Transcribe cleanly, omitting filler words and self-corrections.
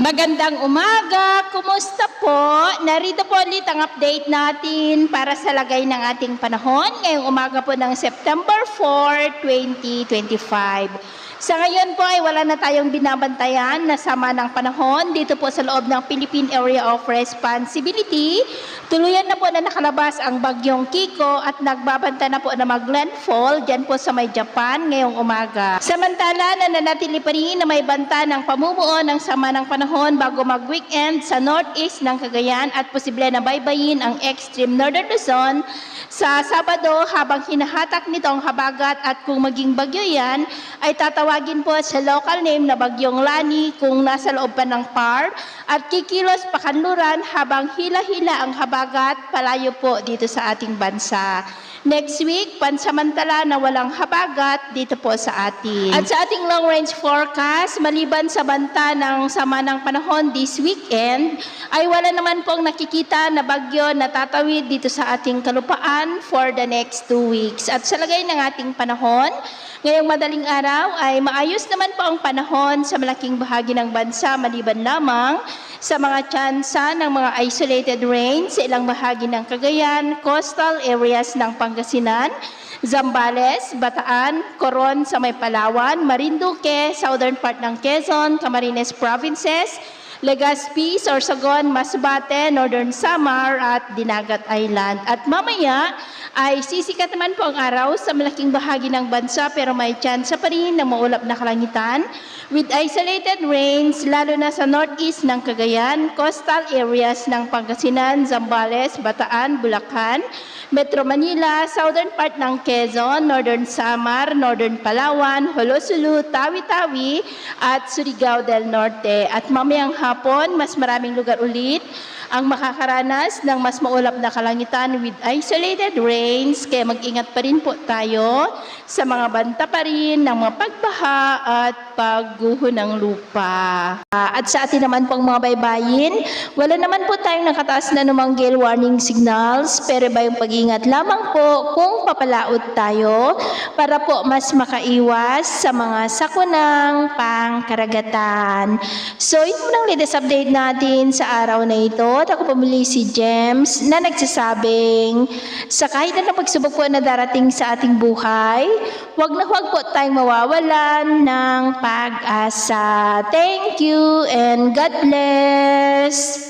Magandang umaga! Kumusta po? Narito po ulit ang update natin para sa lagay ng ating panahon ngayong umaga po ng September 4, 2025. Sa ngayon po ay wala na tayong binabantayan na sama ng panahon dito po sa loob ng Philippine Area of Responsibility. Tuluyan na po na nakalabas ang bagyong Kiko at nagbabanta na po na mag-landfall dyan po sa may Japan ngayong umaga. Samantala, nananatili pa rin na may banta ng pamumuo ng sama ng panahon bago mag-weekend sa northeast ng Cagayan at posible na baybayin ang extreme northern Luzon sa Sabado habang hinahatak nito ang habagat at kung maging bagyo yan ay tatawagin po sa local name na Bagyong Lani kung nasa loob pa ng PAR at kikilos pakanluran habang hila-hila ang habagat palayo po dito sa ating bansa. Next week, pansamantala na walang habagat dito po sa atin. At sa ating long-range forecast, maliban sa banta ng sama ng panahon this weekend, ay wala naman pong nakikita na bagyo na tatawid dito sa ating kalupaan for the next 2 weeks. At sa lagay ng ating panahon, ngayong madaling araw ay maayos naman po ang panahon sa malaking bahagi ng bansa maliban lamang sa mga tsansa ng mga isolated rain sa ilang bahagi ng Cagayan, coastal areas ng Pangasinan, Zambales, Bataan, Coron sa may Palawan, Marinduque, southern part ng Quezon, Camarines Provinces, Legazpi, Sorsogon, Masbate, Northern Samar at Dinagat Island. At mamaya ay sisikat naman po ang araw sa malaking bahagi ng bansa pero may tsansa pa rin na maulap na kalangitan with isolated rains lalo na sa northeast ng Cagayan, coastal areas ng Pangasinan, Zambales, Bataan, Bulacan, Metro Manila, southern part ng Quezon, Northern Samar, Northern Palawan, Holosulu, Tawi-Tawi at Surigao del Norte. At mamayang hapon, mas maraming lugar ulit ang makakaranas ng mas maulap na kalangitan with isolated rains. Kaya mag-ingat pa rin po tayo sa mga banta pa rin ng mga pagbaha at pagguho ng lupa. At sa atin naman pong mga baybayin, wala naman po tayong nakataas na anumang gale warning signals, pero ba yung pag-ingat lamang po kung papalaot tayo para po mas makaiwas sa mga sakunang pangkaragatan. So ito lang latest update natin sa araw na ito. At ako pumili si James na nagsasabing sa kahit na pagsubok po na darating sa ating buhay, huwag na huwag po tayong mawawalan ng pag-asa. Thank you and God bless!